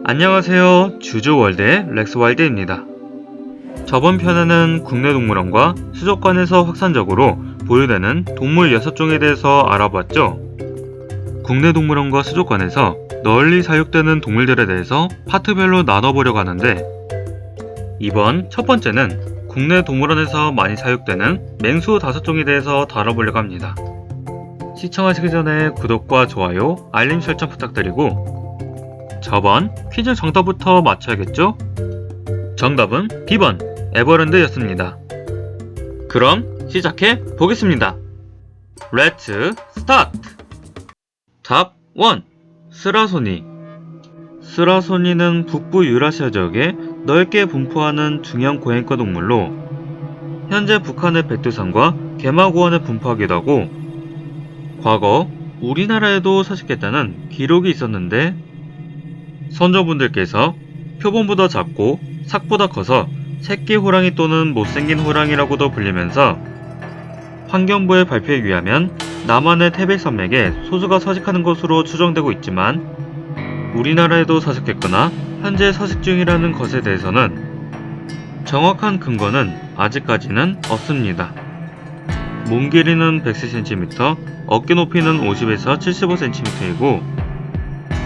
안녕하세요. 주주월드의 렉스와일드입니다. 저번 편에는 국내 동물원과 수족관에서 확산적으로 보유되는 동물 6종에 대해서 알아봤죠. 국내 동물원과 수족관에서 널리 사육되는 동물들에 대해서 파트별로 나눠보려고 하는데, 이번 첫 번째는 국내 동물원에서 많이 사육되는 맹수 5종에 대해서 다뤄보려고 합니다. 시청하시기 전에 구독과 좋아요, 알림 설정 부탁드리고, 저번 퀴즈 정답부터 맞춰야겠죠? 정답은 B번 에버랜드였습니다. 그럼 시작해 보겠습니다. 렛츠 스타트! 탑 1. 스라소니. 스라소니는 북부 유라시아 지역에 넓게 분포하는 중형 고행과 동물로 현재 북한의 백두산과 개마고원에 분포하기도 하고 과거 우리나라에도 서식했다는 기록이 있었는데, 선조분들께서 표본보다 작고 삭보다 커서 새끼 호랑이 또는 못생긴 호랑이라고도 불리면서 환경부의 발표에 의하면 남한의 태백산맥에 소수가 서식하는 것으로 추정되고 있지만, 우리나라에도 서식했거나 현재 서식 중이라는 것에 대해서는 정확한 근거는 아직까지는 없습니다. 몸 길이는 110cm, 어깨 높이는 50에서 75cm이고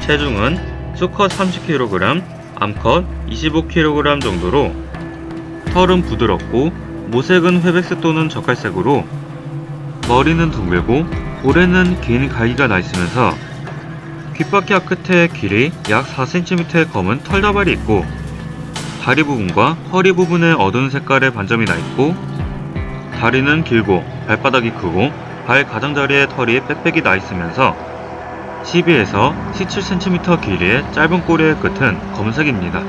체중은 수컷 30kg, 암컷 25kg 정도로 털은 부드럽고 모색은 회백색 또는 적갈색으로 머리는 둥글고 볼에는 긴 갈기가 나 있으면서 귓바퀴 끝에 길이 약 4cm의 검은 털다발이 있고 다리 부분과 허리 부분에 어두운 색깔의 반점이 나 있고 다리는 길고 발바닥이 크고 발 가장자리에 털이 빽빽이 나 있으면서 12에서 17cm 길이의 짧은 꼬리의 끝은 검은색입니다.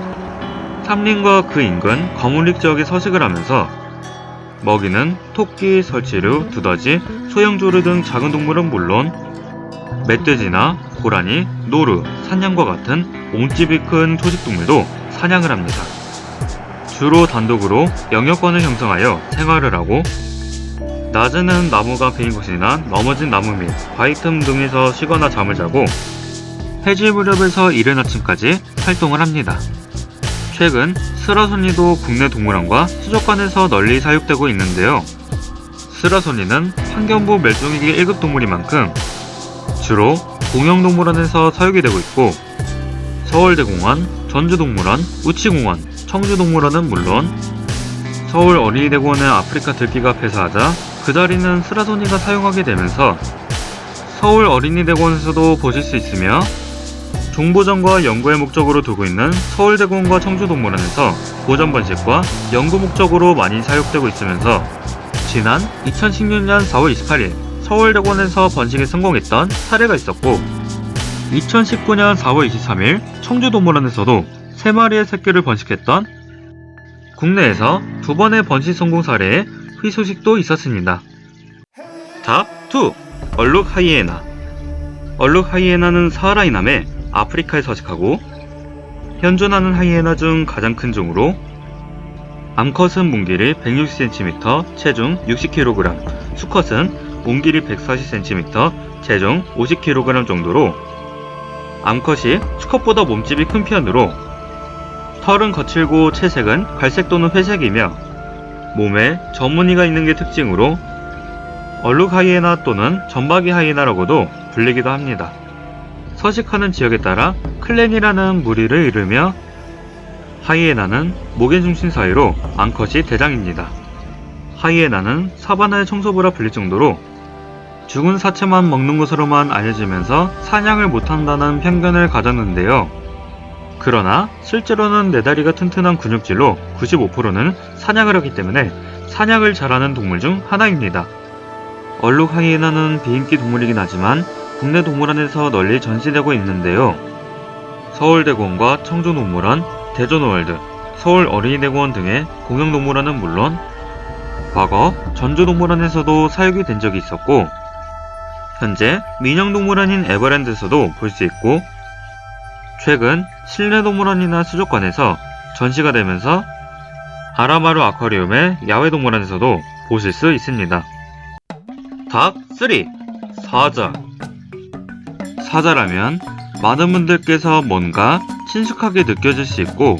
삼림과 그 인근 거물릭 지역에 서식을 하면서 먹이는 토끼, 설치류, 두더지, 소형조류 등 작은 동물은 물론 멧돼지나 고라니, 노루, 산양과 같은 몸집이 큰 초식동물도 사냥을 합니다. 주로 단독으로 영역권을 형성하여 생활을 하고 낮에는 나무가 베인 곳이나 넘어진 나무 및 바위 틈 등에서 쉬거나 잠을 자고 해질 무렵에서 이른 아침까지 활동을 합니다. 최근 스라소니도 국내 동물원과 수족관에서 널리 사육되고 있는데요. 스라소니는 환경부 멸종위기 1급 동물인 만큼 주로 공영동물원에서 사육이 되고 있고 서울대공원, 전주동물원, 우치공원, 청주동물원은 물론 서울 어린이대공원의 아프리카 들기가 폐사하자 그 자리는 스라소니가 사용하게 되면서 서울 어린이대공원에서도 보실 수 있으며 종보전과 연구의 목적으로 두고 있는 서울대공원과 청주동물원에서 보전 번식과 연구 목적으로 많이 사육되고 있으면서 지난 2016년 4월 28일 서울대공원에서 번식에 성공했던 사례가 있었고 2019년 4월 23일 청주동물원에서도 3마리의 새끼를 번식했던 국내에서 2번의 번식 성공 사례의 희소식도 있었습니다. 탑 2. 얼룩 하이에나. 얼룩 하이에나는 사하라 이남의 아프리카에 서식하고 현존하는 하이에나 중 가장 큰 종으로 암컷은 몸길이 160cm, 체중 60kg, 수컷은 몸길이 140cm, 체중 50kg 정도로 암컷이 수컷보다 몸집이 큰 편으로 털은 거칠고 채색은 갈색 또는 회색이며 몸에 점무늬가 있는 게 특징으로 얼룩 하이에나 또는 점박이 하이에나라고도 불리기도 합니다. 서식하는 지역에 따라 클랜이라는 무리를 이루며 하이에나는 목의 중심 사이로 암컷이 대장입니다. 하이에나는 사바나의 청소부라 불릴 정도로 죽은 사체만 먹는 것으로만 알려지면서 사냥을 못한다는 편견을 가졌는데요. 그러나 실제로는 네 다리가 튼튼한 근육질로 95%는 사냥을 하기 때문에 사냥을 잘하는 동물 중 하나입니다. 얼룩 하이에나는 비인기 동물이긴 하지만 국내 동물원에서 널리 전시되고 있는데요. 서울대공원과 청주동물원, 대전월드, 서울 어린이대공원 등의 공영동물원은 물론 과거 전주동물원에서도 사육이 된 적이 있었고 현재 민영동물원인 에버랜드에서도 볼 수 있고 최근 실내동물원이나 수족관에서 전시가 되면서 아라마루 아쿠아리움의 야외동물원에서도 보실 수 있습니다. 탑 3. 사자. 사자라면 많은 분들께서 뭔가 친숙하게 느껴질 수 있고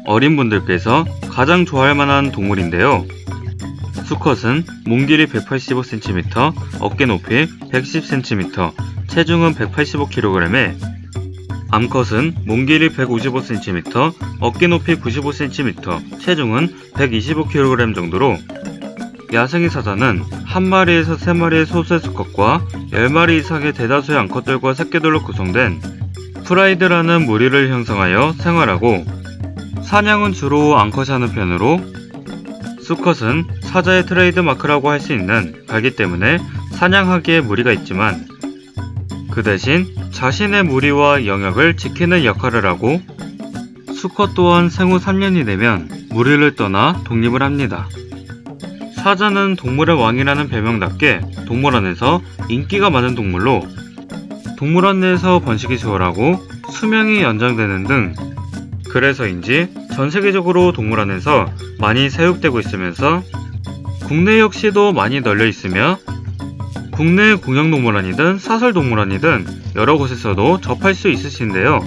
어린 분들께서 가장 좋아할 만한 동물인데요. 수컷은 몸 길이 185cm, 어깨 높이 110cm, 체중은 185kg에 암컷은 몸 길이 155cm, 어깨 높이 95cm, 체중은 125kg 정도로 야생의 사자는 한 마리에서 세 마리의 소수의 수컷과 10마리 이상의 대다수의 암컷들과 새끼들로 구성된 프라이드라는 무리를 형성하여 생활하고 사냥은 주로 암컷이 하는 편으로 수컷은 사자의 트레이드 마크라고 할 수 있는 발기 때문에 사냥하기에 무리가 있지만 그 대신 자신의 무리와 영역을 지키는 역할을 하고 수컷 또한 생후 3년이 되면 무리를 떠나 독립을 합니다. 사자는 동물의 왕이라는 별명답게 동물원에서 인기가 많은 동물로 동물원 내에서 번식이 수월하고 수명이 연장되는 등 그래서인지 전 세계적으로 동물원에서 많이 사육되고 있으면서 국내 역시도 많이 널려 있으며 국내 공영동물원이든 사설동물원이든 여러 곳에서도 접할 수 있으신데요.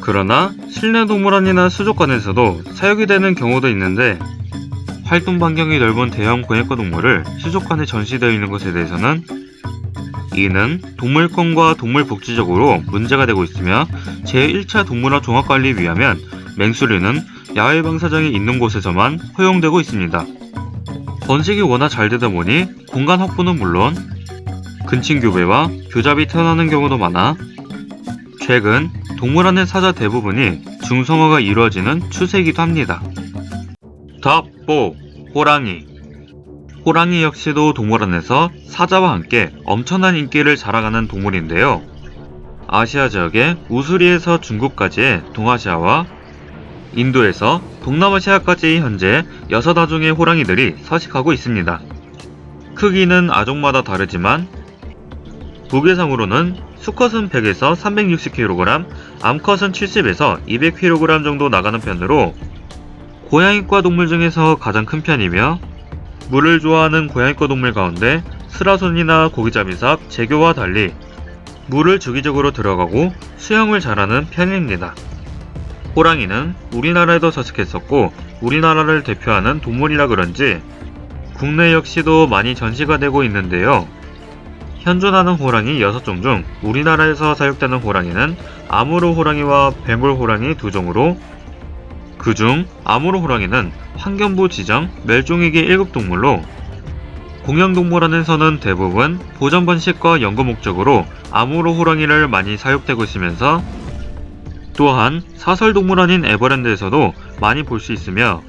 그러나 실내 동물원이나 수족관에서도 사육이 되는 경우도 있는데 활동 반경이 넓은 대형 공예과 동물을 수족관에 전시되어 있는 것에 대해서는 이는 동물권과 동물복지적으로 문제가 되고 있으며 제1차 동물원 종합관리위하면 맹수류는 야외 방사장이 있는 곳에서만 허용되고 있습니다. 번식이 워낙 잘 되다 보니 공간 확보는 물론 근친교배와 교잡이 태어나는 경우도 많아 최근 동물원의 사자 대부분이 중성화가 이루어지는 추세이기도 합니다. 탑 4. 호랑이. 호랑이 역시도 동물원에서 사자와 함께 엄청난 인기를 자랑하는 동물인데요. 아시아 지역의 우수리에서 중국까지의 동아시아와 인도에서 동남아시아까지 현재 6아종의 호랑이들이 서식하고 있습니다. 크기는 아종마다 다르지만 무게상으로는 수컷은 100에서 360kg, 암컷은 70에서 200kg 정도 나가는 편으로 고양이과 동물 중에서 가장 큰 편이며 물을 좋아하는 고양이과 동물 가운데 스라손이나 고기잡이삽, 재규와 달리 물을 주기적으로 들어가고 수영을 잘하는 편입니다. 호랑이는 우리나라에도 서식했었고 우리나라를 대표하는 동물이라 그런지 국내 역시도 많이 전시가 되고 있는데요. 현존하는 호랑이 6종 중 우리나라에서 사육되는 호랑이는 아무르 호랑이와 벵골 호랑이 2종으로 그중 아무르 호랑이는 환경부 지정 멸종위기 1급 동물로 공영동물원에서는 대부분 보전 번식과 연구 목적으로 아무르 호랑이를 많이 사육되고 있으면서 또한 사설동물원인 에버랜드에서도 많이 볼 수 있으며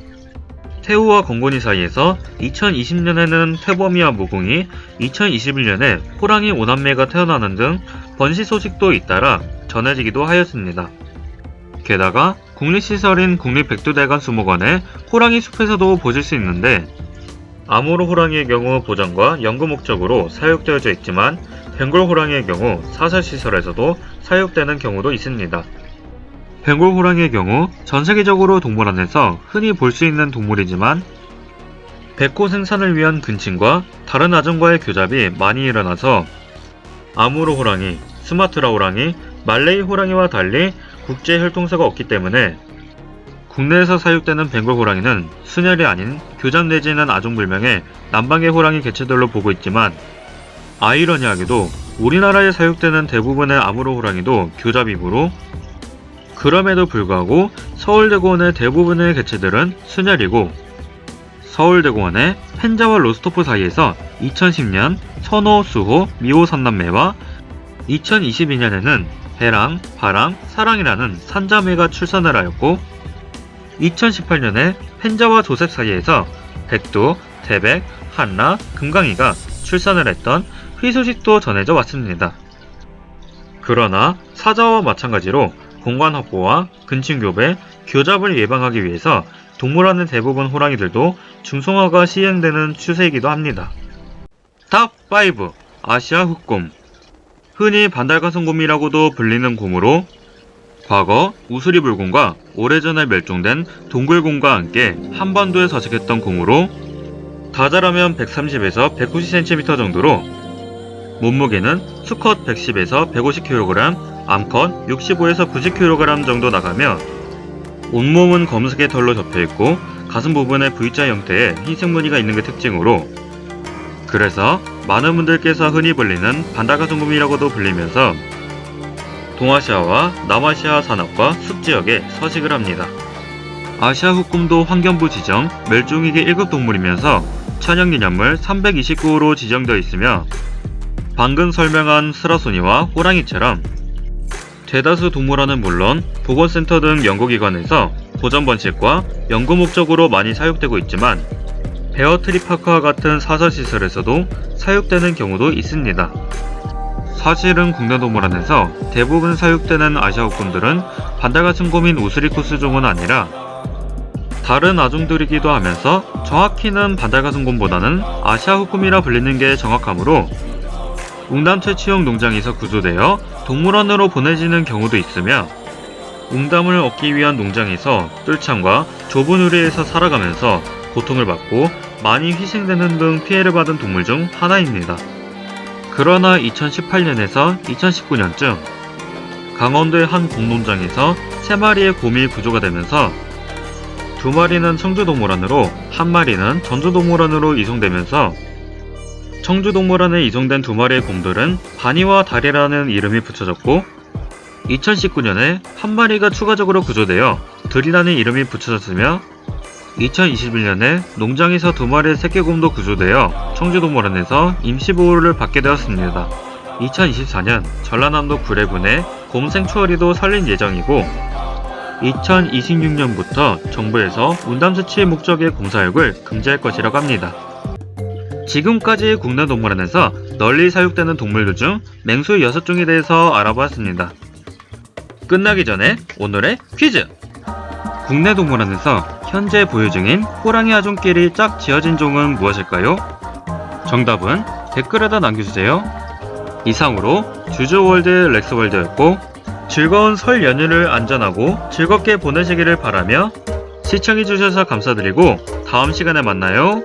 태우와 건곤이 사이에서 2020년에는 태범이와 무궁이, 2021년에 호랑이 5남매가 태어나는 등 번식 소식도 잇따라 전해지기도 하였습니다. 게다가 국립시설인 국립백두대간 수목원의 호랑이 숲에서도 보실 수 있는데 아무르 호랑이의 경우 보전과 연구 목적으로 사육되어져 있지만 벵골 호랑이의 경우 사설시설에서도 사육되는 경우도 있습니다. 벵골 호랑이의 경우 전세계적으로 동물원에서 흔히 볼 수 있는 동물이지만 백호 생산을 위한 근친과 다른 아종과의 교잡이 많이 일어나서 아무르 호랑이, 수마트라 호랑이, 말레이 호랑이와 달리 국제 혈통사가 없기 때문에 국내에서 사육되는 벵골 호랑이는 순혈이 아닌 교잡 내지는 아종불명의 남방의 호랑이 개체들로 보고 있지만 아이러니하게도 우리나라에 사육되는 대부분의 아무르 호랑이도 교잡이므로 그럼에도 불구하고 서울대공원의 대부분의 개체들은 순혈이고 서울대공원의 펜자와 로스토프 사이에서 2010년 천호, 수호, 미호 3남매와 2022년에는 해랑, 파랑, 사랑이라는 산자매가 출산을 하였고 2018년에 펜자와 조셉 사이에서 백두, 태백, 한라, 금강이가 출산을 했던 희소식도 전해져 왔습니다. 그러나 사자와 마찬가지로 공간 확보와 근친교배, 교잡을 예방하기 위해서 동물원의 대부분 호랑이들도 중성화가 시행되는 추세이기도 합니다. 탑 5. 아시아 흑곰. 흔히 반달가슴곰이라고도 불리는 곰으로 과거 우수리불곰과 오래전에 멸종된 동굴곰과 함께 한반도에 서식했던 곰으로 다 자라면 130에서 190cm 정도로 몸무게는 수컷 110에서 150kg, 암컷 65에서 90kg 정도 나가며 온몸은 검은색의 털로 덮여있고 가슴 부분에 V자 형태의 흰색 무늬가 있는 게 특징으로, 그래서 많은 분들께서 흔히 불리는 반달가슴곰이라고도 불리면서 동아시아와 남아시아 산업과 숲지역에 서식을 합니다. 아시아 후꿈도 환경부 지정 멸종위기 1급 동물이면서 천연기념물 329호로 지정되어 있으며, 방금 설명한 스라소니와 호랑이처럼 대다수 동물원은 물론 보건센터 등 연구기관에서 보전 번식과 연구 목적으로 많이 사육되고 있지만 베어트리파크와 같은 사설시설에서도 사육되는 경우도 있습니다. 사실은 국내 동물원에서 대부분 사육되는 아시아 후꿈들은 반달가슴곰인 오스리쿠스 종은 아니라 다른 아종들이기도 하면서 정확히는 반달가슴곰보다는 아시아 후꿈이라 불리는 게 정확하므로 웅담 채취용 농장에서 구조되어 동물원으로 보내지는 경우도 있으며, 웅담을 얻기 위한 농장에서 뜰창과 좁은 우리에서 살아가면서 고통을 받고 많이 희생되는 등 피해를 받은 동물 중 하나입니다. 그러나 2018년에서 2019년쯤 강원도의 한 공농장에서 3마리의 곰이 구조가 되면서 2마리는 청주동물원으로 1마리는 전주동물원으로 이송되면서 청주동물원에 이송된 2마리의 곰들은 바니와 달이라는 이름이 붙여졌고, 2019년에 1마리가 추가적으로 구조되어 들이라는 이름이 붙여졌으며, 2021년에 농장에서 2마리의 새끼곰도 구조되어 청주동물원에서 임시보호를 받게 되었습니다. 2024년 전라남도 구례군에 곰 생추어리도 설린 예정이고, 2026년부터 정부에서 운담수치 목적의 곰사육을 금지할 것이라고 합니다. 지금까지 국내 동물원에서 널리 사육되는 동물들 중 맹수 6종에 대해서 알아보았습니다. 끝나기 전에 오늘의 퀴즈! 국내 동물원에서 현재 보유 중인 호랑이 아종끼리 짝 지어진 종은 무엇일까요? 정답은 댓글에다 남겨주세요. 이상으로 주주월드 렉스월드였고, 즐거운 설 연휴를 안전하고 즐겁게 보내시기를 바라며 시청해주셔서 감사드리고 다음 시간에 만나요.